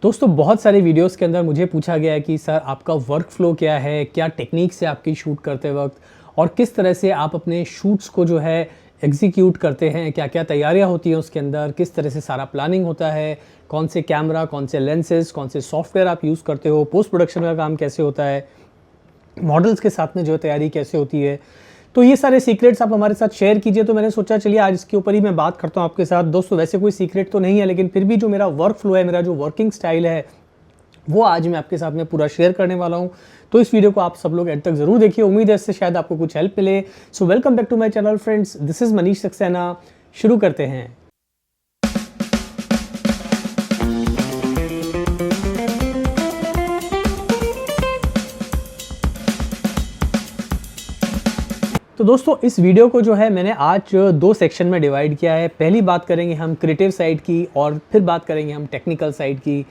दोस्तों बहुत सारे वीडियोस के अंदर मुझे पूछा गया है कि सर आपका वर्क फ्लो क्या है, क्या टेक्निक से आपकी शूट करते वक्त और किस तरह से आप अपने शूट्स को जो है एग्जीक्यूट करते हैं, क्या क्या तैयारियां होती हैं उसके अंदर, किस तरह से सारा प्लानिंग होता है, कौन से कैमरा, कौन से लेंसेज, कौन से सॉफ्टवेयर आप यूज़ करते हो, पोस्ट प्रोडक्शन का काम कैसे होता है, मॉडल्स के साथ में जो तैयारी कैसे होती है। तो ये सारे सीक्रेट्स आप हमारे साथ शेयर कीजिए। तो मैंने सोचा चलिए आज इसके ऊपर ही मैं बात करता हूँ आपके साथ। दोस्तों वैसे कोई सीक्रेट तो नहीं है, लेकिन फिर भी जो मेरा वर्क फ्लो है, मेरा जो वर्किंग स्टाइल है, वो आज मैं आपके साथ में पूरा शेयर करने वाला हूँ। तो इस वीडियो को आप सब लोग एंड तक जरूर देखिए, उम्मीद है इससे शायद आपको कुछ हेल्प मिले। So welcome back to my channel friends, this is Manish Saxena. शुरू करते हैं। तो दोस्तों इस वीडियो को जो है मैंने आज दो सेक्शन में डिवाइड किया है। पहली बात करेंगे हम क्रिएटिव साइड की और फिर बात करेंगे हम टेक्निकल साइड की,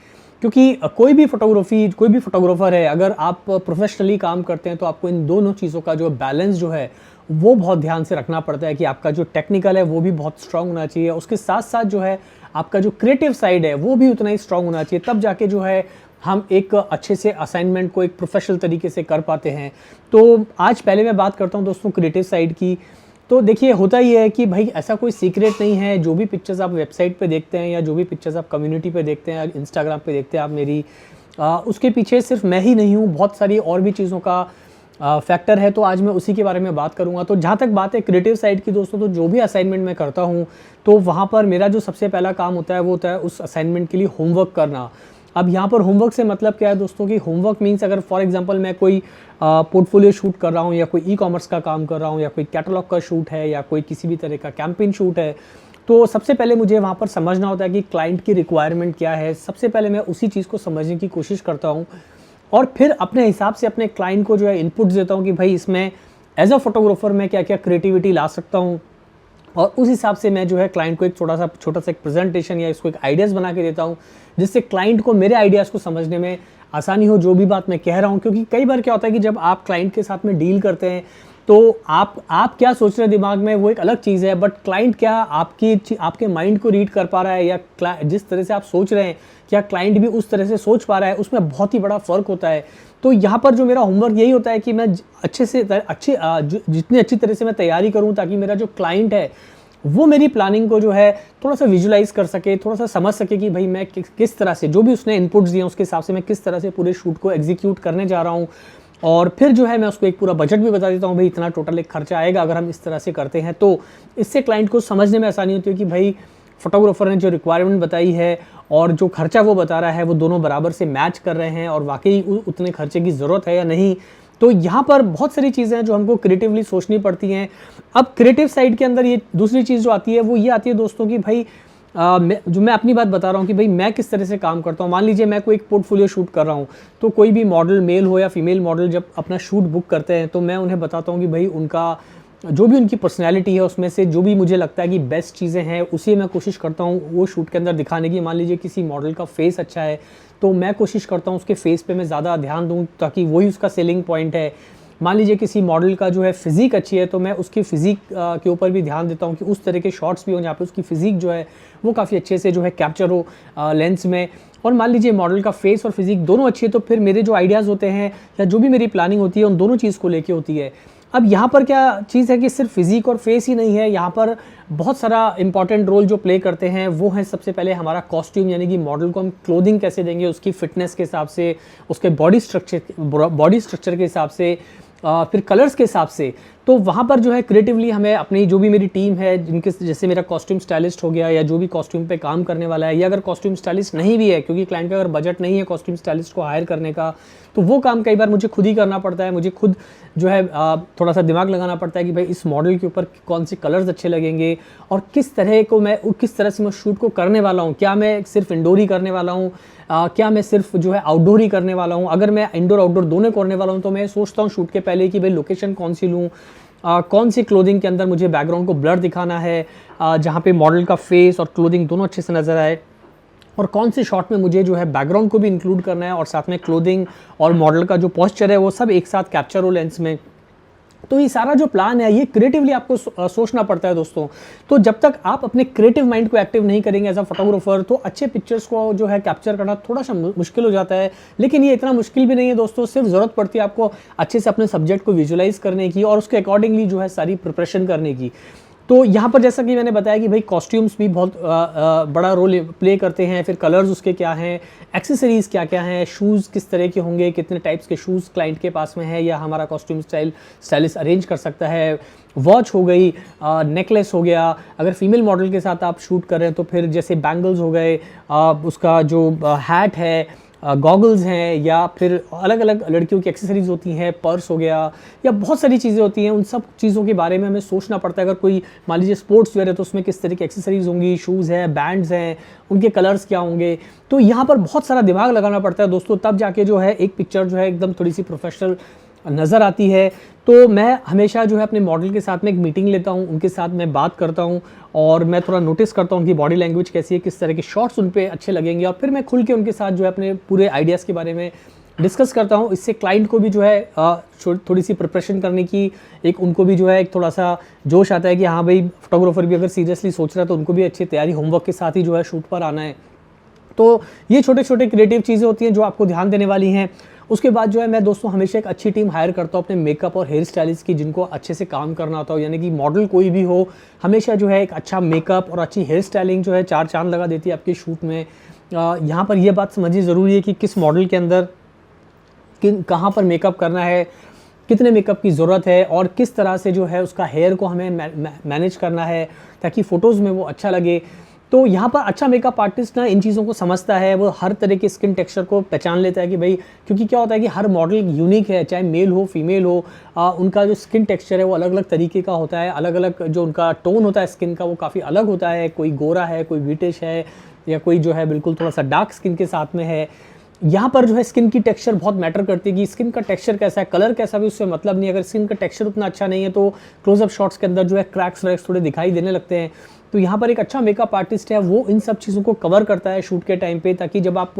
क्योंकि कोई भी फोटोग्राफर है, अगर आप प्रोफेशनली काम करते हैं तो आपको इन दोनों चीज़ों का जो बैलेंस जो है वो बहुत ध्यान से रखना पड़ता है कि आपका जो टेक्निकल है वो भी बहुत स्ट्रांग होना चाहिए, उसके साथ साथ जो है आपका जो क्रिएटिव साइड है वो भी उतना ही स्ट्रांग होना चाहिए। तब जाके जो है हम एक अच्छे से असाइनमेंट को एक प्रोफेशनल तरीके से कर पाते हैं। तो आज पहले मैं बात करता हूं दोस्तों क्रिएटिव साइड की। तो देखिए होता ही है कि भाई ऐसा कोई सीक्रेट नहीं है, जो भी पिक्चर्स आप वेबसाइट पे देखते हैं या जो भी पिक्चर्स आप कम्युनिटी पे देखते हैं, इंस्टाग्राम पे देखते हैं आप मेरी, उसके पीछे सिर्फ मैं ही नहीं हूँ, बहुत सारी और भी चीज़ों का फैक्टर है। तो आज मैं उसी के बारे में बात करूँगा। तो जहाँ तक बात है क्रिएटिव साइड की दोस्तों, तो जो भी असाइनमेंट मैं करता हूँ तो वहाँ पर मेरा जो सबसे पहला काम होता है वो होता है उस असाइनमेंट के लिए होमवर्क करना। अब यहाँ पर होमवर्क से मतलब क्या है दोस्तों कि होमवर्क मीन्स अगर फॉर एग्जांपल मैं कोई पोर्टफोलियो शूट कर रहा हूँ या कोई ई कॉमर्स का काम कर रहा हूँ या कोई कैटलॉग का शूट है या कोई किसी भी तरह का कैंपेन शूट है, तो सबसे पहले मुझे वहाँ पर समझना होता है कि क्लाइंट की रिक्वायरमेंट क्या है। सबसे पहले मैं उसी चीज़ को समझने की कोशिश करता हूँ और फिर अपने हिसाब से अपने क्लाइंट को जो है इनपुट्स देता हूँ कि भाई इसमें एज अ फोटोग्राफर मैं क्या क्या क्रिएटिविटी ला सकता हूँ, और उस हिसाब से मैं जो है क्लाइंट को एक छोटा सा एक प्रेजेंटेशन या इसको एक आइडियाज़ बना के देता हूँ, जिससे क्लाइंट को मेरे आइडियाज़ को समझने में आसानी हो, जो भी बात मैं कह रहा हूँ। क्योंकि कई बार क्या होता है कि जब आप क्लाइंट के साथ में डील करते हैं तो आप क्या सोच रहे हैं दिमाग में वो एक अलग चीज़ है, बट क्लाइंट क्या आपके माइंड को रीड कर पा रहा है, या जिस तरह से आप सोच रहे हैं क्या क्लाइंट भी उस तरह से सोच पा रहा है, उसमें बहुत ही बड़ा फ़र्क होता है। तो यहाँ पर जो मेरा होमवर्क यही होता है कि मैं जितनी अच्छी तरह से मैं तैयारी करूँ ताकि मेरा जो क्लाइंट है वो मेरी प्लानिंग को जो है थोड़ा सा विजुलाइज कर सके, थोड़ा सा समझ सके कि भाई मैं किस तरह से जो भी उसने इनपुट्स दिए उसके हिसाब से मैं किस तरह से पूरे शूट को एग्जीक्यूट करने जा रहा हूँ। और फिर जो है मैं उसको एक पूरा बजट भी बता देता हूँ, भाई इतना टोटल एक खर्चा आएगा अगर हम इस तरह से करते हैं। तो इससे क्लाइंट को समझने में आसानी होती है कि भाई फोटोग्राफर ने जो रिक्वायरमेंट बताई है और जो खर्चा वो बता रहा है वो दोनों बराबर से मैच कर रहे हैं और वाकई उतने खर्चे की ज़रूरत है या नहीं। तो यहाँ पर बहुत सारी चीज़ें हैं जो हमको क्रिएटिवली सोचनी पड़ती हैं। अब क्रिएटिव साइड के अंदर ये दूसरी चीज़ जो आती है वो ये आती है दोस्तों कि भाई मैं अपनी बात बता रहा हूँ कि भाई मैं किस तरह से काम करता हूँ। मान लीजिए मैं कोई एक पोर्टफोलियो शूट कर रहा हूँ, तो कोई भी मॉडल मेल हो या फीमेल मॉडल जब अपना शूट बुक करते हैं तो मैं उन्हें बताता हूँ कि भाई उनका जो भी उनकी पर्सनैलिटी है उसमें से जो भी मुझे लगता है कि बेस्ट चीज़ें हैं उसी मैं कोशिश करता हूँ वो शूट के अंदर दिखाने की। मान लीजिए किसी मॉडल का फेस अच्छा है तो मैं कोशिश करता हूँ उसके फेस पे मैं ज़्यादा ध्यान दूँ ताकि वही उसका सेलिंग पॉइंट है। मान लीजिए किसी मॉडल का जो है फिजिक अच्छी है तो मैं उसकी फिजिक के ऊपर भी ध्यान देता हूँ कि उस तरह के शॉट्स भी हों जहाँ पे उसकी फिजिक जो है वो काफ़ी अच्छे से जो है कैप्चर हो लेंस में। और मान लीजिए मॉडल का फेस और फिजिक दोनों अच्छी है तो फिर मेरे जो आइडियाज़ होते हैं या जो भी मेरी प्लानिंग होती है उन दोनों चीज़ को लेके होती है। अब यहाँ पर क्या चीज़ है कि सिर्फ फिजिक और फेस ही नहीं है, यहाँ पर बहुत सारा इंपॉर्टेंट रोल जो प्ले करते हैं वो है सबसे पहले हमारा कॉस्ट्यूम, यानी कि मॉडल को हम क्लोथिंग कैसे देंगे उसकी फिटनेस के हिसाब से, उसके बॉडी स्ट्रक्चर के हिसाब से, फिर कलर्स के हिसाब से। तो वहाँ पर जो है क्रिएटिवली हमें अपनी जो भी मेरी टीम है जिनके जैसे मेरा कॉस्ट्यूम स्टाइलिस्ट हो गया या जो भी कॉस्ट्यूम पे काम करने वाला है, या अगर कॉस्ट्यूम स्टाइलिस्ट नहीं भी है क्योंकि क्लाइंट का अगर बजट नहीं है कॉस्ट्यूम स्टाइलिस्ट को हायर करने का, तो वो काम कई बार मुझे खुद ही करना पड़ता है। मुझे खुद जो है थोड़ा सा दिमाग लगाना पड़ता है कि भाई इस मॉडल के ऊपर कौन से कलर्स अच्छे लगेंगे और किस तरह से मैं शूट को करने वाला हूँ। क्या मैं सिर्फ इंडोर ही करने वाला हूँ, क्या मैं सिर्फ जो है आउटडोर ही करने वाला हूँ। अगर मैं इंडोर आउटडोर दोनों करने वाला हूँ तो मैं सोचता हूँ शूट के पहले कि भाई लोकेशन कौन सी लूँ, कौन सी क्लोथिंग के अंदर मुझे बैकग्राउंड को ब्लर दिखाना है जहाँ पे मॉडल का फेस और क्लोथिंग दोनों अच्छे से नज़र आए, और कौन से शॉट में मुझे जो है बैकग्राउंड को भी इंक्लूड करना है और साथ में क्लोथिंग और मॉडल का जो पोस्चर है वो सब एक साथ कैप्चर हो लेंस में। तो ये सारा जो प्लान है ये क्रिएटिवली आपको सोचना पड़ता है दोस्तों। तो जब तक आप अपने क्रिएटिव माइंड को एक्टिव नहीं करेंगे एज अ फोटोग्राफर, तो अच्छे पिक्चर्स को जो है कैप्चर करना थोड़ा सा मुश्किल हो जाता है। लेकिन ये इतना मुश्किल भी नहीं है दोस्तों, सिर्फ ज़रूरत पड़ती है आपको अच्छे से अपने सब्जेक्ट को विजुअलाइज करने की और उसके अकॉर्डिंगली जो है सारी प्रिपरेशन करने की। तो यहाँ पर जैसा कि मैंने बताया कि भाई कॉस्ट्यूम्स भी बहुत बड़ा रोल प्ले करते हैं, फिर कलर्स उसके क्या हैं, एक्सेसरीज़ क्या क्या हैं, शूज़ किस तरह के होंगे, कितने टाइप्स के शूज़ क्लाइंट के पास में है या हमारा कॉस्ट्यूम स्टाइलिस्ट अरेंज कर सकता है, वॉच हो गई, नेकलेस हो गया, अगर फीमेल मॉडल के साथ आप शूट कर रहे हैं तो फिर जैसे बैंगल्स हो गए, उसका जो हैट है, गॉगल्स हैं, या फिर अलग अलग लड़कियों की एक्सेसरीज होती हैं, पर्स हो गया, या बहुत सारी चीज़ें होती हैं। उन सब चीज़ों के बारे में हमें सोचना पड़ता है। अगर कोई मान लीजिए स्पोर्ट्स वेयर है तो उसमें किस तरह की एक्सेसरीज होंगी, शूज़ है, बैंड्स हैं, उनके कलर्स क्या होंगे। तो यहाँ पर बहुत सारा दिमाग लगाना पड़ता है दोस्तों, तब जाके जो है एक पिक्चर जो है एकदम थोड़ी सी प्रोफेशनल नज़र आती है। तो मैं हमेशा जो है अपने मॉडल के साथ में एक मीटिंग लेता हूँ, उनके साथ मैं बात करता हूँ और मैं थोड़ा नोटिस करता हूँ कि बॉडी लैंग्वेज कैसी है, किस तरह के शॉट्स उन पे अच्छे लगेंगे, और फिर मैं खुल के उनके साथ जो है अपने पूरे आइडियाज़ के बारे में डिस्कस करता हूँ। इससे क्लाइंट को भी जो है थोड़ी सी प्रिपरेशन करने की एक उनको भी जो है एक थोड़ा सा जोश आता है कि हाँ भाई फोटोग्राफर भी अगर सीरियसली सोच रहा है तो उनको भी अच्छी तैयारी होमवर्क के साथ ही जो है शूट पर आना है। तो ये छोटे छोटे क्रिएटिव चीज़ें होती हैं जो आपको ध्यान देने वाली हैं। उसके बाद जो है मैं दोस्तों हमेशा एक अच्छी टीम हायर करता हूँ अपने मेकअप और हेयर स्टाइलिस्ट की, जिनको अच्छे से काम करना होता हो। यानी कि मॉडल कोई भी हो, हमेशा जो है एक अच्छा मेकअप और अच्छी हेयर स्टाइलिंग जो है चार चांद लगा देती है आपके शूट में। यहाँ पर यह बात समझनी ज़रूरी है कि किस मॉडल के अंदर कहाँ पर मेकअप करना है, कितने मेकअप की ज़रूरत है, और किस तरह से जो है उसका हेयर को हमें मैनेज करना है ताकि फ़ोटोज़ में वो अच्छा लगे। तो यहाँ पर अच्छा मेकअप आर्टिस्ट ना इन चीज़ों को समझता है, वो हर तरह के स्किन टेक्सचर को पहचान लेता है कि भाई, क्योंकि क्या होता है कि हर मॉडल यूनिक है, चाहे मेल हो फीमेल हो, उनका जो स्किन टेक्सचर है वो अलग अलग तरीके का होता है, अलग अलग जो उनका टोन होता है स्किन का वो काफ़ी अलग होता है। कोई गोरा है, कोई ब्रिटिश है, या कोई जो है बिल्कुल थोड़ा सा डार्क स्किन के साथ में है। यहाँ पर जो है स्किन की टेक्सचर बहुत मैटर करती है कि स्किन का टेक्सचर कैसा है, कलर कैसा भी उससे मतलब नहीं है। अगर स्किन का टेक्सचर उतना अच्छा नहीं है तो क्लोजअप शॉट्स के अंदर जो है क्रैक्स व्रैक्स थोड़े दिखाई देने लगते हैं। तो यहाँ पर एक अच्छा मेकअप आर्टिस्ट है वो इन सब चीज़ों को कवर करता है शूट के टाइम पे, ताकि जब आप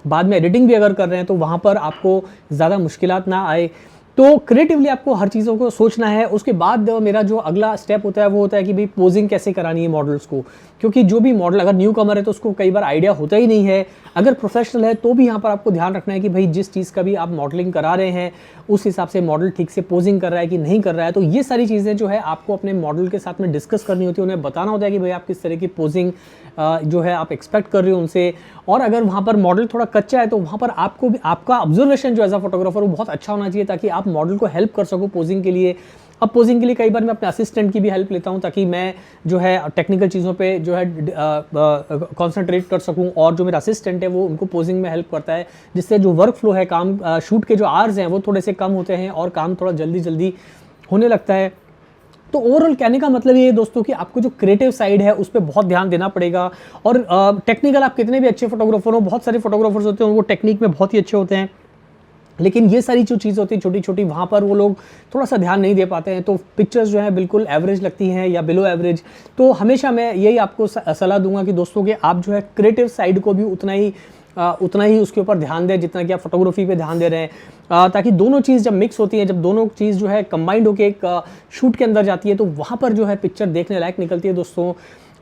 बाद में एडिटिंग भी अगर कर रहे हैं तो वहाँ पर आपको ज़्यादा मुश्किलात ना आए। तो क्रिएटिवली आपको हर चीज़ों को सोचना है। उसके बाद मेरा जो अगला स्टेप होता है वो होता है कि भाई पोजिंग कैसे करानी है मॉडल्स को, क्योंकि जो भी मॉडल अगर न्यू कमर है तो उसको कई बार आइडिया होता ही नहीं है। अगर प्रोफेशनल है तो भी यहाँ पर आपको ध्यान रखना है कि भाई जिस चीज़ का भी आप मॉडलिंग करा रहे हैं उस हिसाब से मॉडल ठीक से पोजिंग कर रहा है कि नहीं कर रहा है। तो ये सारी चीज़ें जो है आपको अपने मॉडल के साथ में डिस्कस करनी होती है, उन्हें बताना होता है कि भाई आप किस तरह की पोजिंग जो है आप एक्सपेक्ट कर रहे हो उनसे। और अगर वहाँ पर मॉडल थोड़ा कच्चा है तो वहाँ पर आपको भी आपका ऑब्जर्वेशन जो एज अ फोटोग्राफर वो बहुत अच्छा होना चाहिए, ताकि आप मॉडल को हेल्प कर सको पोजिंग के लिए। अब पोजिंग के लिए कई बार मैं अपने असिस्टेंट की भी हेल्प लेता हूं, ताकि मैं जो है टेक्निकल चीज़ों पे जो है कंसंट्रेट कर सकूं, और जो मेरा असिस्टेंट है वो उनको पोजिंग में हेल्प करता है, जिससे जो वर्क फ्लो है काम शूट के जो आवर्स हैं वो थोड़े से कम होते हैं और काम थोड़ा जल्दी जल्दी होने लगता है। तो ओवरऑल कहने का मतलब ये है दोस्तों कि आपको जो क्रिएटिव साइड है उस पर बहुत ध्यान देना पड़ेगा। और टेक्निकल आप कितने भी अच्छे फोटोग्राफर हो, बहुत सारे फोटोग्राफर्स होते हैं वो टेक्निक में बहुत ही अच्छे होते हैं, लेकिन ये सारी जो चीज़ होती है छोटी छोटी वहाँ पर वो लोग थोड़ा सा ध्यान नहीं दे पाते हैं, तो पिक्चर्स जो है बिल्कुल एवरेज लगती हैं या बिलो एवरेज। तो हमेशा मैं यही आपको सलाह दूंगा कि दोस्तों कि आप जो है क्रिएटिव साइड को भी उतना ही उसके ऊपर ध्यान दें जितना कि आप फोटोग्राफी पे ध्यान दे रहे हैं, ताकि दोनों चीज़ जब मिक्स होती है, जब दोनों चीज़ जो है कंबाइंड होकर एक शूट के अंदर जाती है तो वहाँ पर जो है पिक्चर देखने लायक निकलती है दोस्तों।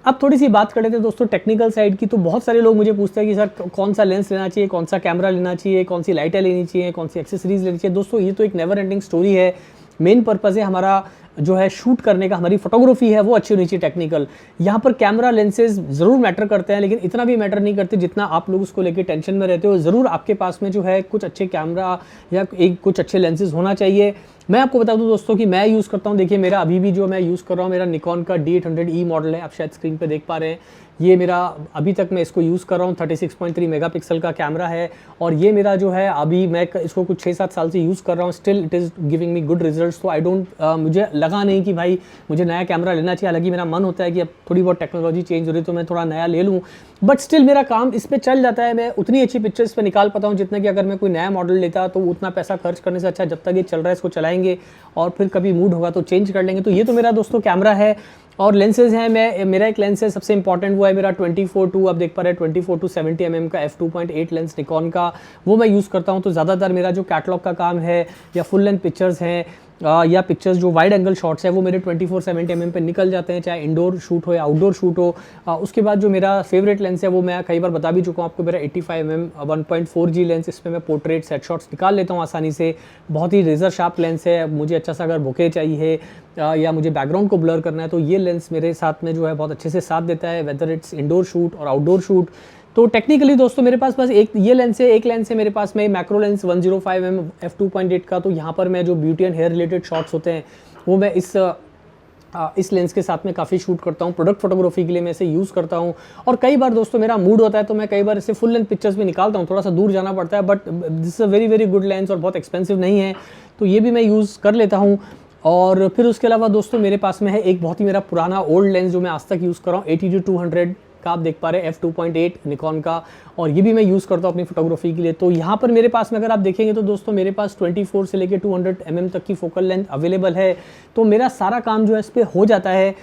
अब थोड़ी सी बात कर लेते हैं दोस्तों टेक्निकल साइड की। तो बहुत सारे लोग मुझे पूछते हैं कि सर कौन सा लेंस लेना चाहिए, कौन सा कैमरा लेना चाहिए, कौन सी लाइटें लेनी चाहिए, कौन सी एक्सेसरीज लेनी चाहिए। दोस्तों ये तो एक नेवर एंडिंग स्टोरी है। मेन पर्पज़ है हमारा जो है शूट करने का, हमारी फोटोग्राफी है वो अच्छी होनी चाहिए टेक्निकल। यहाँ पर कैमरा लेंसेज ज़रूर मैटर करते हैं, लेकिन इतना भी मैटर नहीं करते जितना आप लोग उसको लेके टेंशन में रहते हो। ज़रूर आपके पास में जो है कुछ अच्छे कैमरा या कुछ अच्छे लेंसेज होना चाहिए। मैं आपको बता दूं दोस्तों कि मैं यूज़ करता हूं, देखिए मेरा अभी भी जो मैं यूज़ कर रहा हूं मेरा निकॉन का D800E मॉडल है, आप शायद स्क्रीन पे देख पा रहे हैं। ये मेरा अभी तक मैं इसको यूज़ कर रहा हूँ, 36.3 मेगापिक्सल का कैमरा है, और ये मेरा जो है अभी मैं इसको कुछ 6-7 साल से यूज़ कर रहा हूँ। Still it is giving me good results. तो आई डोंट मुझे लगा नहीं कि भाई मुझे नया कैमरा लेना चाहिए। हालांकि मेरा मन होता है कि अब थोड़ी बहुत टेक्नोलॉजी चेंज हो रही है तो मैं थोड़ा नया ले लूँ, बट स्टिल मेरा काम इस पर चल जाता है। मैं उतनी अच्छी पिक्चर्स पे निकाल पाता हूँ जितना कि अगर मैं कोई नया मॉडल लेता तो उतना पैसा खर्च करने से अच्छा जब तक ये चल रहा है इसको चलाएंगे, और फिर कभी मूड होगा तो चेंज कर लेंगे। तो ये तो मेरा दोस्तों कैमरा है। और लेंसेज हैं, मेरा एक लेंस है सबसे इंपॉर्टेंट, वो है मेरा 24-2, आप देख पा रहे हैं 24-70 mm का f2.8 लेंस निकॉन का, वो मैं यूज़ करता हूँ। तो ज़्यादातर मेरा जो कैटलॉग का काम है या फुल लेंथ पिक्चर्स हैं या पिक्चर्स जो वाइड एंगल शॉट्स है वो मेरे 24-70 mm पे निकल जाते हैं, चाहे इंडोर शूट हो या आउटडोर शूट हो। उसके बाद जो मेरा फेवरेट लेंस है वो मैं कई बार बता भी चुका हूँ आपको, मेरा 85mm 1.4G लेंस, इसमें मैं पोर्ट्रेट सेट शॉट्स निकाल लेता हूँ आसानी से। बहुत ही रेजर शार्प लेंस है, मुझे अच्छा सा अगर बुके चाहिए या मुझे बैकग्राउंड को ब्लर करना है तो ये लेंस मेरे साथ में जो है बहुत अच्छे से साथ देता है, वेदर इट्स इंडोर शूट और आउटडोर शूट। तो टेक्निकली दोस्तों मेरे पास बस एक ये लेंस है, एक लेंस है मेरे पास में मैक्रो लेंस 105mm f2.8 का। तो यहाँ पर मैं जो beauty and hair related shots होते हैं वो मैं इस लेंस के साथ में काफ़ी शूट करता हूँ, प्रोडक्ट फोटोग्राफी के लिए मैं इसे यूज़ करता हूँ। और कई बार दोस्तों मेरा मूड होता है तो मैं कई बार इसे फुल लेंथ पिक्चर्स भी निकालता हूँ, थोड़ा सा दूर जाना पड़ता है, but this is a very very good lens और बहुत एक्सपेंसिव नहीं है, तो ये भी मैं यूज़ कर लेता हूँ। और फिर उसके अलावा दोस्तों मेरे पास में है एक बहुत ही मेरा पुराना ओल्ड लेंस जो मैं आज तक यूज़ कर रहा हूँ, 80-200 का आप देख पा रहे हैं, f2.8 निकॉन का, और ये भी मैं यूज़ करता हूँ अपनी फोटोग्राफी के लिए। तो यहाँ पर मेरे पास में अगर आप देखेंगे तो दोस्तों मेरे पास 24 से लेकर 200 mm तक की फोकल लेंथ अवेलेबल है, तो मेरा सारा काम जो है इस पर हो जाता है।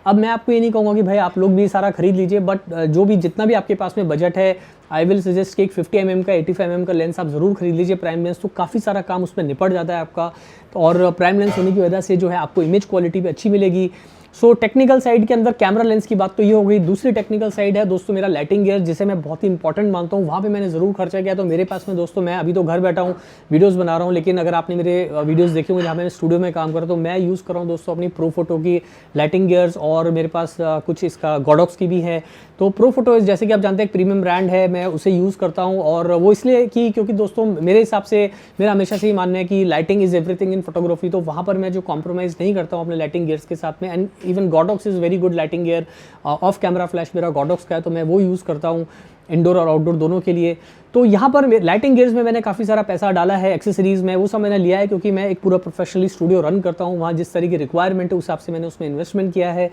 अब मैं आपको ये नहीं कहूँगा कि भाई आप लोग भी सारा खरीद लीजिए, बट जो भी जितना भी आपके पास में बजट है, आई विल सजेस्ट कि एक 50 mm का 85 mm का लेंस आप ज़रूर खरीद लीजिए, प्राइम लेंस, तो काफ़ी सारा काम उसमें निपट जाता है आपका। तो और प्राइम लेंस होने की वजह से जो है आपको इमेज क्वालिटी भी अच्छी मिलेगी। सो टेक्निकल साइड के अंदर कैमरा लेंस की बात तो ये हो गई। दूसरी टेक्निकल साइड है दोस्तों मेरा लाइटिंग गियर, जिसे मैं बहुत ही इंपॉर्टेंट मानता हूँ, वहाँ पे मैंने ज़रूर खर्चा किया। तो मेरे पास में दोस्तों मैं अभी तो घर बैठा हूँ, वीडियोस बना रहा हूँ, लेकिन अगर आपने मेरे वीडियोस देखे होंगे जहाँ मैंने स्टूडियो में काम करा, तो मैं यूज़ कर रहा हूँ दोस्तों अपनी प्रो फोटो की लाइटिंग गियर्स, और मेरे पास कुछ इसका गॉडॉक्स की भी है। तो प्रो फोटो जैसे कि आप जानते हैं एक प्रीमियम ब्रांड है, मैं उसे यूज़ करता हूँ, और वो इसलिए कि क्योंकि दोस्तों मेरे हिसाब से मेरा हमेशा से ही मानना है कि lighting is everything in photography, तो वहाँ पर मैं जो कॉम्प्रोमाइज़ नहीं करता हूँ अपने लाइटिंग गियर्स के साथ में। And even Godox is very good lighting gear, off camera flash मेरा गॉडॉक्स का है, तो मैं वो यूज़ करता हूँ इंडोर और आउटडोर दोनों के लिए। तो यहाँ पर लाइटिंग गियर्स में मैंने काफ़ी सारा पैसा डाला है, एक्सेसरीज़ में वो सब मैंने लिया है, क्योंकि मैं एक पूरा प्रोफेशनली स्टूडियो रन करता हूँ, वहाँ जिस तरह की रिक्वायरमेंट है उस हिसाब से मैंने उसमें इन्वेस्टमेंट किया है।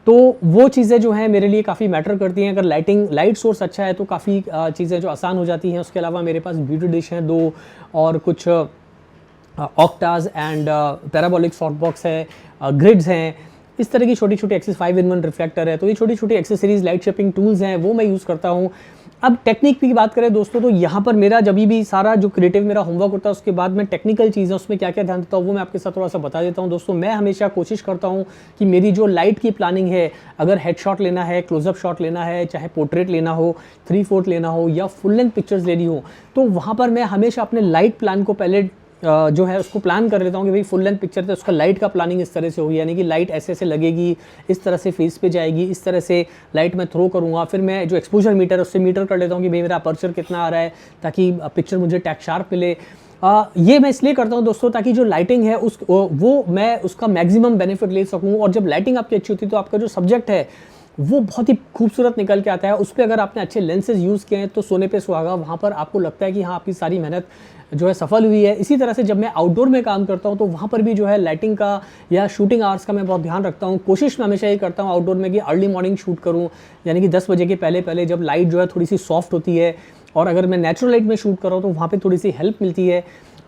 तो वो चीज़ें जो हैं मेरे लिए काफ़ी मैटर करती हैं। अगर लाइट सोर्स अच्छा है तो काफ़ी चीज़ें जो आसान हो जाती हैं। उसके अलावा मेरे पास ब्यूटी डिश हैं 2, और कुछ ऑक्टाज एंड पैराबोलिक सॉफ्ट बॉक्स है, ग्रिड्स हैं, इस तरह की छोटी छोटी एक्सेस 5-in-1 रिफ्लेक्टर है। तो ये छोटी छोटी एक्सेसरीज, लाइट शेपिंग टूल्स हैं, वो मैं यूज़ करता हूँ। अब टेक्निक की बात करें दोस्तों, तो यहाँ पर मेरा जब भी सारा जो क्रिएटिव मेरा होमवर्क होता है उसके बाद मैं टेक्निकल चीज़ें उसमें क्या क्या ध्यान देता हूँ वो मैं आपके साथ थोड़ा सा बता देता हूँ। दोस्तों मैं हमेशा कोशिश करता हूँ कि मेरी जो लाइट की प्लानिंग है, अगर हेडशॉट लेना है, क्लोजअप शॉट लेना है, चाहे पोर्ट्रेट लेना हो, 3/4 लेना हो, या फुल लेंथ पिक्चर्स लेनी हो, तो वहाँ पर मैं हमेशा अपने लाइट प्लान को पहले जो है उसको प्लान कर लेता हूँ कि भाई फुल लेंथ पिक्चर तो उसका लाइट का प्लानिंग इस तरह से होगी, यानी कि लाइट ऐसे ऐसे लगेगी, इस तरह से फेस पे जाएगी, इस तरह से लाइट मैं थ्रो करूँगा। फिर मैं जो एक्सपोजर मीटर है उससे मीटर कर लेता हूँ कि भाई मेरा अपर्चर कितना आ रहा है, ताकि पिक्चर मुझे टैक शार्प मिले। ये मैं इसलिए करता हूँ दोस्तों ताकि जो लाइटिंग है वो मैं उसका मैक्सिमम बेनिफिट ले सकूँ। और जब लाइटिंग आपकी अच्छी होती है तो आपका जो सब्जेक्ट है वो बहुत ही खूबसूरत निकल के आता है। उस पर अगर आपने अच्छे लेंसेज यूज़ किए हैं तो सोने पे सुहागा, वहाँ पर आपको लगता है कि हाँ आपकी सारी मेहनत जो है सफल हुई है। इसी तरह से जब मैं आउटडोर में काम करता हूँ तो वहाँ पर भी जो है लाइटिंग का या शूटिंग आवर्स का मैं बहुत ध्यान रखता हूँ। कोशिश मैं हमेशा ये करता हूँ आउटडोर में कि अर्ली मॉर्निंग शूट करूँ, यानी कि 10 बजे के पहले पहले जब लाइट जो है थोड़ी सी सॉफ्ट होती है, और अगर मैं नेचुरल लाइट में शूट कर रहा हूँ तो वहाँ पर थोड़ी सी हेल्प मिलती है।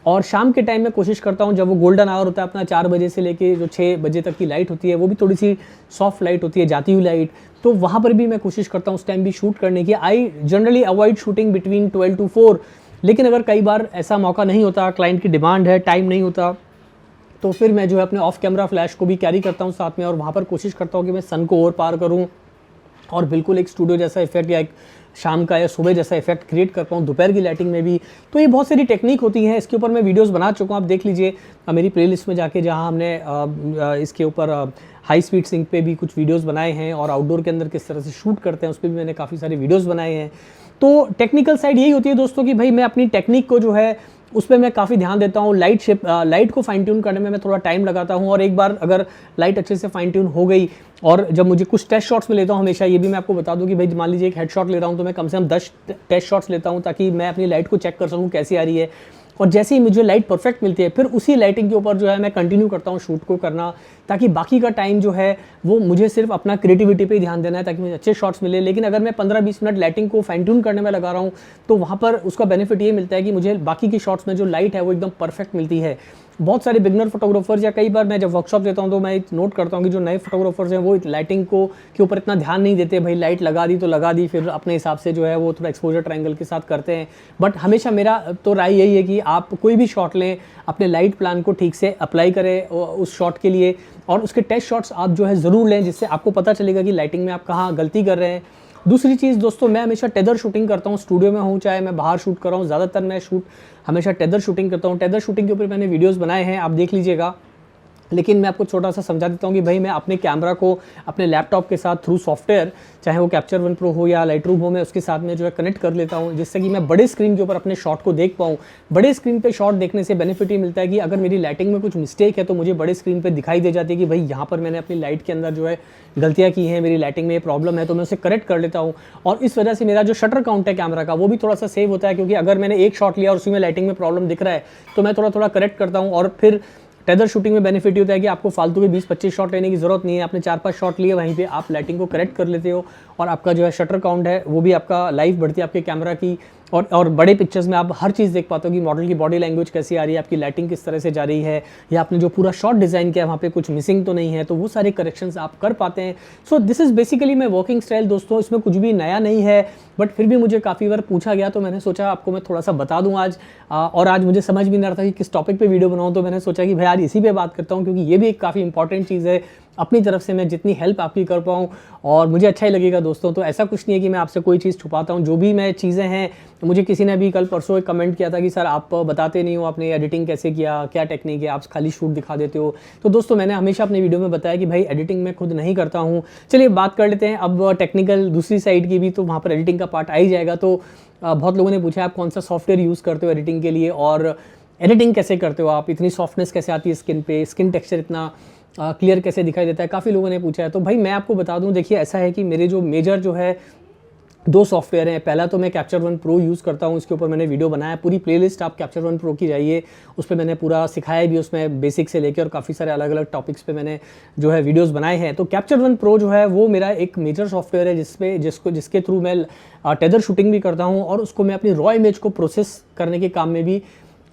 और शाम के टाइम में कोशिश करता हूँ जब वो गोल्डन आवर होता है अपना 4 बजे से लेके जो 6 बजे तक की लाइट होती है वो भी थोड़ी सी सॉफ्ट लाइट होती है, जाती हुई लाइट, तो वहाँ पर भी मैं कोशिश करता हूँ उस टाइम भी शूट करने की। I generally avoid shooting between 12 to 4, लेकिन अगर कई बार ऐसा मौका नहीं होता, क्लाइंट की डिमांड है, टाइम नहीं होता, तो फिर मैं जो है अपने ऑफ कैमरा फ्लैश को भी कैरी करता हूँ साथ में, और वहाँ पर कोशिश करता हूँ कि मैं सन को और पार करूँ और बिल्कुल एक स्टूडियो जैसा इफेक्ट या एक शाम का या सुबह जैसा इफेक्ट क्रिएट कर पाऊँ दोपहर की लाइटिंग में भी। तो ये बहुत सारी टेक्निक होती हैं, इसके ऊपर मैं वीडियोस बना चुका हूँ, आप देख लीजिए मेरी प्लेलिस्ट में जाके, जहाँ हमने इसके ऊपर हाई स्पीड सिंक पे भी कुछ वीडियोस बनाए हैं, और आउटडोर के अंदर किस तरह से शूट करते हैं उस पर भी मैंने काफ़ी सारे वीडियोस बनाए हैं। तो टेक्निकल साइड यही होती है दोस्तों कि भाई मैं अपनी टेक्निक को जो है उस पर मैं काफ़ी ध्यान देता हूँ। लाइट को फाइन ट्यून करने में मैं थोड़ा टाइम लगाता हूँ, और एक बार अगर लाइट अच्छे से फाइन ट्यून हो गई, और जब मुझे कुछ टेस्ट शॉट्स में लेता हूँ हमेशा, ये भी मैं आपको बता दूँ कि भाई मान लीजिए एक हेडशॉट ले रहा हूँ तो मैं कम से कम 10 टेस्ट शॉट्स लेता हूँ, ताकि मैं अपनी लाइट को चेक कर सकूँ कैसी आ रही है। और जैसे ही मुझे लाइट परफेक्ट मिलती है फिर उसी लाइटिंग के ऊपर जो है मैं कंटिन्यू करता हूँ शूट को करना, ताकि बाकी का टाइम जो है वो मुझे सिर्फ अपना क्रिएटिविटी पे ही ध्यान देना है, ताकि मुझे अच्छे शॉट्स मिले। लेकिन अगर मैं 15-20 मिनट लाइटिंग को फाइन ट्यून करने में लगा रहा हूँ तो वहाँ पर उसका बेनिफिट ये मिलता है कि मुझे बाकी की शॉट्स में जो लाइट है वो एकदम परफेक्ट मिलती है। बहुत सारे बिगनर फोटोग्राफर्स या कई बार मैं जब वर्कशॉप देता हूँ तो मैं नोट करता हूँ कि जो नए फोटोग्राफर्स हैं वो लाइटिंग को के ऊपर इतना ध्यान नहीं देते, भाई लाइट लगा दी तो लगा दी, फिर अपने हिसाब से जो है वो थोड़ा एक्सपोजर ट्रायंगल के साथ करते हैं। बट हमेशा मेरा तो राय यही है कि आप कोई भी शॉट लें, अपने लाइट प्लान को ठीक से अप्लाई करें उस शॉट के लिए, और उसके टेस्ट शॉट्स आप जो है ज़रूर लें, जिससे आपको पता चलेगा कि लाइटिंग में आप कहाँ गलती कर रहे हैं। दूसरी चीज़ दोस्तों, मैं हमेशा टेदर शूटिंग करता हूँ, स्टूडियो में हूँ चाहे मैं बाहर शूट कर रहा हूँ, ज़्यादातर मैं हमेशा टेदर शूटिंग करता हूँ। टेदर शूटिंग के ऊपर मैंने वीडियोस बनाए हैं, आप देख लीजिएगा। लेकिन मैं आपको छोटा सा समझा देता हूँ कि भाई मैं अपने कैमरा को अपने लैपटॉप के साथ थ्रू सॉफ्टवेयर, चाहे वो कैप्चर वन प्रो हो या लाइटरूम हो, मैं उसके साथ में जो है कनेक्ट कर लेता हूँ, जिससे कि मैं बड़े स्क्रीन के ऊपर अपने शॉट को देख पाऊँ। बड़े स्क्रीन पे शॉट देखने से बेनिफिट ये मिलता है कि अगर मेरी लाइटिंग में कुछ मिस्टेक है तो मुझे बड़े स्क्रीन पे दिखाई दे जाती है कि भाई यहाँ पर मैंने अपनी लाइट के अंदर जो है गलतियाँ की हैं, मेरी लाइटिंग में ये प्रॉब्लम है, तो मैं उसे करेक्ट कर लेता हूँ। और इस वजह से मेरा जो शटर काउंट है कैमरा का वो भी थोड़ा सा सेव होता है, क्योंकि अगर मैंने एक शॉट लिया और उसी में लाइटिंग में प्रॉब्लम दिख रहा है तो मैं थोड़ा थोड़ा करेक्ट करता हूँ। और फिर टेदर शूटिंग में बेनिफिट होता है कि आपको फालतू के 20-25 शॉट लेने की ज़रूरत नहीं है, आपने 4-5 शॉट लिए, वहीं पे आप लाइटिंग को करेक्ट कर लेते हो और आपका जो है शटर काउंट है वो भी आपका लाइफ बढ़ती है आपके कैमरा की। और बड़े पिक्चर्स में आप हर चीज़ देख पाते हो कि मॉडल की बॉडी लैंग्वेज कैसी आ रही है, आपकी लाइटिंग किस तरह से जा रही है, या आपने जो पूरा शॉट डिज़ाइन किया है वहाँ पे कुछ मिसिंग तो नहीं है, तो वो सारे करेक्शंस आप कर पाते हैं। So this is basically my working style दोस्तों, इसमें कुछ भी नया नहीं है, बट फिर भी मुझे काफ़ी बार पूछा गया तो मैंने सोचा आपको मैं थोड़ा सा बता दूँ आज। और आज मुझे समझ भी नहीं रहा था कि किस टॉपिक पर वीडियो बनाऊँ, तो मैंने सोचा कि भाई आज इसी पर बात करता हूँ, क्योंकि ये भी एक काफ़ी इंपॉर्टेंट चीज़ है। अपनी तरफ से मैं जितनी हेल्प आपकी कर पाऊँ और मुझे अच्छा ही लगेगा दोस्तों। तो ऐसा कुछ नहीं है कि मैं आपसे कोई चीज़ छुपाता हूँ, जो भी मैं चीज़ें हैं, मुझे किसी ने भी कल परसों एक कमेंट किया था कि सर आप बताते नहीं हो, आपने एडिटिंग कैसे किया, क्या टेक्निक है, आप खाली शूट दिखा देते हो। तो दोस्तों मैंने हमेशा अपने वीडियो में बताया कि भाई एडिटिंग मैं खुद नहीं करता हूँ। चलिए बात कर लेते हैं अब टेक्निकल दूसरी साइड की भी, तो वहाँ पर एडिटिंग का पार्ट आ ही जाएगा। तो बहुत लोगों ने पूछा आप कौन सा सॉफ्टवेयर यूज़ करते हो एडिटिंग के लिए, और एडिटिंग कैसे करते हो आप, इतनी सॉफ्टनेस कैसे आती है स्किन पे, स्किन टेक्सचर इतना क्लियर कैसे दिखाई देता है, काफ़ी लोगों ने पूछा है। तो भाई मैं आपको बता दूं, देखिए ऐसा है कि मेरे जो मेजर जो है 2 सॉफ्टवेयर हैं। पहला तो मैं कैप्चर वन प्रो यूज़ करता हूँ, इसके ऊपर मैंने वीडियो बनाया, पूरी प्लेलिस्ट आप कैप्चर वन प्रो की जाइए, उस पर मैंने पूरा सिखाया भी, उसमें बेसिक से लेकर और काफ़ी सारे अलग अलग टॉपिक्स पे मैंने जो है वीडियोस बनाए हैं। तो कैप्चर वन प्रो जो है वो मेरा एक मेजर सॉफ्टवेयर है, जिसके थ्रू मैं टेदर शूटिंग भी करता हूँ, और उसको मैं अपनी रॉ इमेज को प्रोसेस करने के काम में भी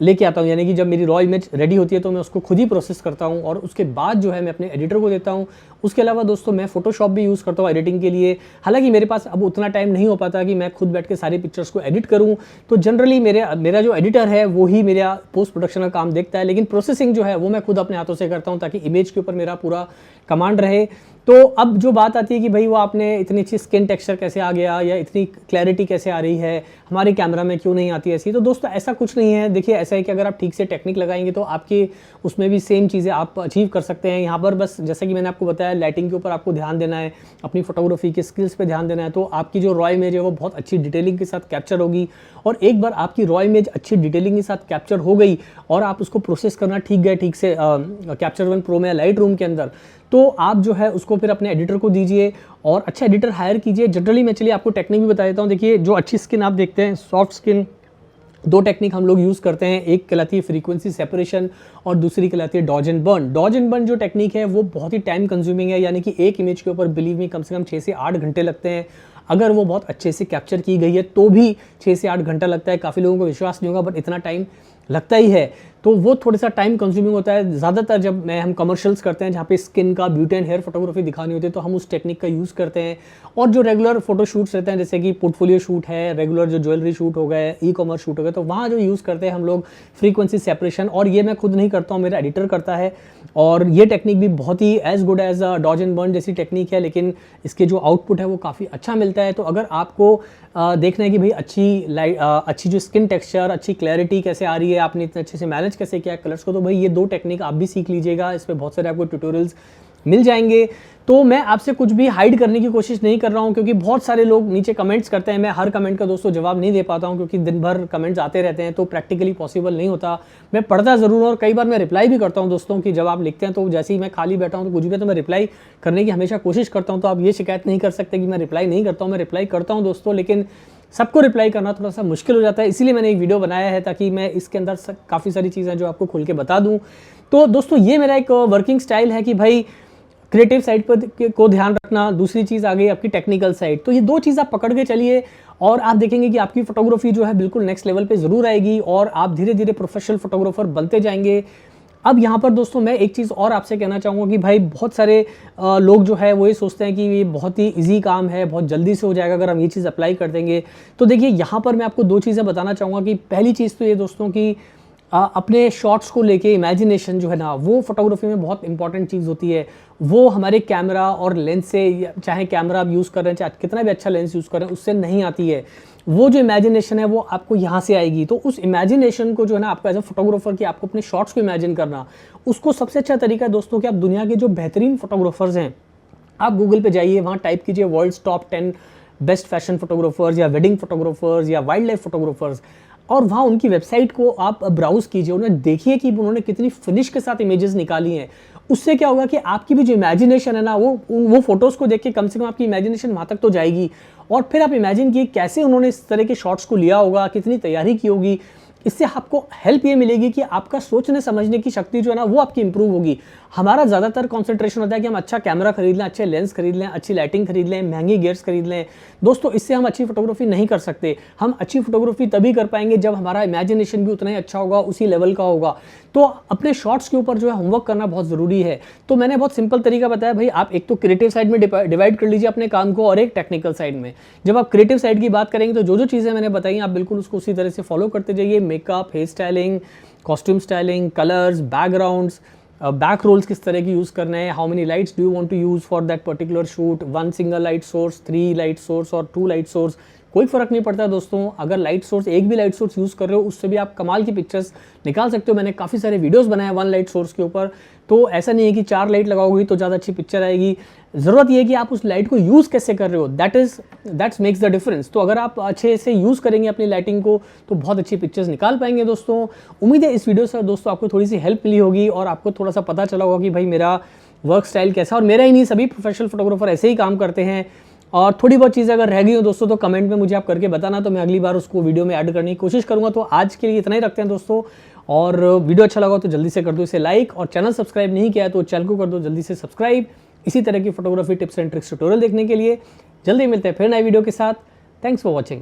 लेके आता हूँ। यानी कि जब मेरी रॉ इमेज रेडी होती है तो मैं उसको खुद ही प्रोसेस करता हूँ, और उसके बाद जो है मैं अपने एडिटर को देता हूँ। उसके अलावा दोस्तों मैं फोटोशॉप भी यूज़ करता हूँ एडिटिंग के लिए। हालांकि मेरे पास अब उतना टाइम नहीं हो पाता कि मैं खुद बैठ के सारी पिक्चर्स को एडिट करूँ, तो जनरली मेरा जो एडिटर है वो ही मेरा पोस्ट प्रोडक्शन का काम देखता है, लेकिन प्रोसेसिंग जो है वो मैं खुद अपने हाथों से करता हूँ, ताकि इमेज के ऊपर मेरा पूरा कमांड रहे। तो अब जो बात आती है कि भाई वो आपने इतनी अच्छी स्किन टेक्सचर कैसे आ गया, या इतनी क्लैरिटी कैसे आ रही है, हमारे कैमरा में क्यों नहीं आती ऐसी, तो दोस्तों ऐसा कुछ नहीं है। देखिए ऐसा है कि अगर आप ठीक से टेक्निक लगाएंगे तो आपके उसमें भी सेम चीज़ें आप अचीव कर सकते हैं। यहाँ पर बस जैसा कि मैंने आपको बताया, लाइटिंग के ऊपर आपको ध्यान देना है, अपनी फोटोग्राफी के स्किल्स पे ध्यान देना है, तो आपकी जो रॉ इमेज है वो बहुत अच्छी डिटेलिंग के साथ कैप्चर होगी। और एक बार आपकी रॉ इमेज अच्छी डिटेलिंग के साथ कैप्चर हो गई और आप उसको प्रोसेस करना ठीक गए ठीक से कैप्चर वन प्रो में, लाइट रूम के अंदर, तो आप जो है उसको फिर अपने एडिटर को दीजिए और अच्छा एडिटर हायर कीजिए। जनरली मैं चलिए आपको टेक्निक भी बता देता हूँ। देखिए जो अच्छी स्किन आप देखते हैं, सॉफ्ट स्किन, 2 टेक्निक हम लोग यूज़ करते हैं। एक कहलाती है फ्रीक्वेंसी सेपरेशन और दूसरी कहलाती है dodge and burn. Dodge and burn जो टेक्निक है वो बहुत ही टाइम कंज्यूमिंग है, यानी कि एक इमेज के ऊपर बिलीव मी कम से कम 6 से 8 घंटे लगते हैं। अगर वो बहुत अच्छे से कैप्चर की गई है तो भी 6 से 8 घंटा लगता है। काफ़ी लोगों को विश्वास नहीं होगा, बट इतना टाइम लगता ही है। तो वो थोड़ा सा टाइम कंज्यूमिंग होता है। ज़्यादातर जब हम कमर्शियल्स करते हैं जहाँ पे स्किन का ब्यूटी एंड हेयर फोटोग्राफी दिखानी होती है, तो हम उस टेक्निक का यूज़ करते हैं। और जो रेगुलर फोटो शूट्स रहते हैं, जैसे कि पोर्टफोलियो शूट है, रेगुलर जो ज्वेलरी शूट हो गए, ई कॉमर्स शूट हो गए, तो वहाँ जो यूज़ करते हैं हम लोग फ्रीक्वेंसी सेपरेशन। और ये मैं खुद नहीं करता हूँ, मेरा एडिटर करता है। और ये टेक्निक भी बहुत ही as good as dodge and burn जैसी टेक्निक है, लेकिन इसके जो आउटपुट है वो काफ़ी अच्छा मिलता है। तो अगर आपको देखना है कि भाई अच्छी जो स्किन टेक्सचर, अच्छी क्लैरिटी कैसे आ रही है, आपने इतने अच्छे से मैनेज कैसे किया कलर्स को, तो भाई ये 2 टेक्निक आप भी सीख लीजिएगा। इस पर बहुत सारे आपको ट्यूटोरियल्स मिल जाएंगे। तो मैं आपसे कुछ भी हाइड करने की कोशिश नहीं कर रहा हूं, क्योंकि बहुत सारे लोग नीचे कमेंट्स करते हैं। मैं हर कमेंट का दोस्तों जवाब नहीं दे पाता हूं, क्योंकि दिन भर कमेंट्स आते रहते हैं, तो प्रैक्टिकली पॉसिबल नहीं होता। मैं पढ़ता ज़रूर और कई बार मैं रिप्लाई भी करता हूं दोस्तों की, जब आप लिखते हैं तो जैसे ही मैं खाली बैठा हूं तो कुछ भी तो मैं रिप्लाई करने की हमेशा कोशिश करता हूँ। तो आप ये शिकायत नहीं कर सकते कि मैं रिप्लाई नहीं करता हूँ, मैं रिप्लाई करता हूँ दोस्तों, लेकिन सबको रिप्लाई करना थोड़ा सा मुश्किल हो जाता है। इसीलिए मैंने एक वीडियो बनाया है, ताकि मैं इसके अंदर काफ़ी सारी चीज़ें जो आपको खुल के बता दूँ। तो दोस्तों ये मेरा एक वर्किंग स्टाइल है कि भाई क्रिएटिव साइड पर को ध्यान रखना, दूसरी चीज़ आ गई आपकी टेक्निकल साइड। तो ये 2 चीज़ आप पकड़ के चलिए और आप देखेंगे कि आपकी फोटोग्राफी जो है बिल्कुल नेक्स्ट लेवल पे ज़रूर आएगी और आप धीरे धीरे प्रोफेशनल फोटोग्राफर बनते जाएंगे। अब यहाँ पर दोस्तों मैं एक चीज़ और आपसे कहना चाहूँगा कि भाई बहुत सारे लोग जो है वो ये सोचते हैं कि ये बहुत ही इजी काम है, बहुत जल्दी से हो जाएगा अगर हम ये चीज़ अप्लाई कर देंगे। तो देखिए यहाँ पर मैं आपको 2 चीज़ें बताना चाहूँगा कि पहली चीज़ तो ये दोस्तों कि अपने शॉट्स को लेके इमेजिनेशन जो है ना वो फोटोग्राफी में बहुत इंपॉर्टेंट चीज़ होती है। वो हमारे कैमरा और लेंस से, चाहे कैमरा आप यूज़ कर रहे हैं, चाहे कितना भी अच्छा लेंस यूज़ कर रहे हैं, उससे नहीं आती है। वो जो इमेजिनेशन है वो आपको यहाँ से आएगी। तो उस इमेजिनेशन को जो है ना आपको एज अ फोटोग्राफर की आपको अपने शॉट्स को इमेजिन करना, उसको सबसे अच्छा तरीका है दोस्तों कि आप दुनिया के जो बेहतरीन फोटोग्राफर्स हैं, आप गूगल पे जाइए, वहाँ टाइप कीजिए world's top 10 best fashion photographers या वेडिंग फोटोग्राफर्स या वाइल्ड लाइफ फोटोग्राफर्स, और वहाँ उनकी वेबसाइट को आप ब्राउज कीजिए, उन्हें देखिए कि उन्होंने कितनी फिनिश के साथ इमेजेस निकाली हैं। उससे क्या होगा कि आपकी भी जो इमेजिनेशन है ना वो फोटोज़ को देख के कम से कम आपकी इमेजिनेशन वहाँ तक तो जाएगी। और फिर आप इमेजिन किए कैसे उन्होंने इस तरह के शॉट्स को लिया होगा, कितनी तैयारी की होगी। इससे आपको हेल्प ये मिलेगी कि आपका सोचने समझने की शक्ति जो है ना वो आपकी इंप्रूव होगी। हमारा ज़्यादातर कंसंट्रेशन होता है कि हम अच्छा कैमरा खरीद लें, अच्छे लेंस खरीद लें, अच्छी लाइटिंग खरीद लें, महंगी गियर्स खरीद लें। दोस्तों इससे हम अच्छी फोटोग्राफी नहीं कर सकते। हम अच्छी फोटोग्राफी तभी कर पाएंगे जब हमारा इमेजिनेशन भी उतना ही अच्छा होगा, उसी लेवल का होगा। तो अपने शॉट्स के ऊपर जो है होमवर्क करना बहुत ज़रूरी है। तो मैंने बहुत सिंपल तरीका बताया भाई, आप एक तो क्रिएटिव साइड में डिवाइड कर लीजिए अपने काम को, और एक टेक्निकल साइड में। जब आप क्रिएटिव साइड की बात करेंगे तो जो चीज़ें मैंने बताई आप बिल्कुल उसको उसी तरह से फॉलो करते जाइए। Makeup, hair styling, costume styling, colours, backgrounds, back rolls किस तरह की यूज़ करना है, how many lights do you want to use for that particular shoot, 1 single light source, 3 light source और 2 लाइट सोर्स, कोई फ़र्क नहीं पड़ता दोस्तों। अगर लाइट सोर्स, एक भी लाइट सोर्स यूज़ कर रहे हो उससे भी आप कमाल की पिक्चर्स निकाल सकते हो। मैंने काफ़ी सारे वीडियोस बनाए 1 लाइट सोर्स के ऊपर। तो ऐसा नहीं है कि 4 लाइट लगाओगे तो ज़्यादा अच्छी पिक्चर आएगी। ज़रूरत यह है कि आप उस लाइट को यूज़ कैसे कर रहे हो, दैट्स मेक्स द डिफरेंस। तो अगर आप अच्छे से यूज़ करेंगे अपनी लाइटिंग को तो बहुत अच्छी पिक्चर्स निकाल पाएंगे दोस्तों। उम्मीद है इस वीडियो से दोस्तों आपको थोड़ी सी हेल्प मिली होगी और आपको थोड़ा सा पता चला होगा कि भाई मेरा वर्क स्टाइल कैसा, और मेरा ही नहीं सभी प्रोफेशनल फोटोग्राफर ऐसे ही काम करते हैं। और थोड़ी बहुत चीज़ें अगर रह गई हो दोस्तों तो कमेंट में मुझे आप करके बताना, तो मैं अगली बार उसको वीडियो में ऐड करने की कोशिश करूँगा। तो आज के लिए इतना ही रखते हैं दोस्तों, और वीडियो अच्छा लगा तो जल्दी से कर दो इसे लाइक, और चैनल सब्सक्राइब नहीं किया है तो चैनल को कर दो जल्दी से सब्सक्राइब। इसी तरह की photography tips and tricks tutorial देखने के लिए जल्दी मिलते हैं फिर नए वीडियो के साथ। Thanks for watching.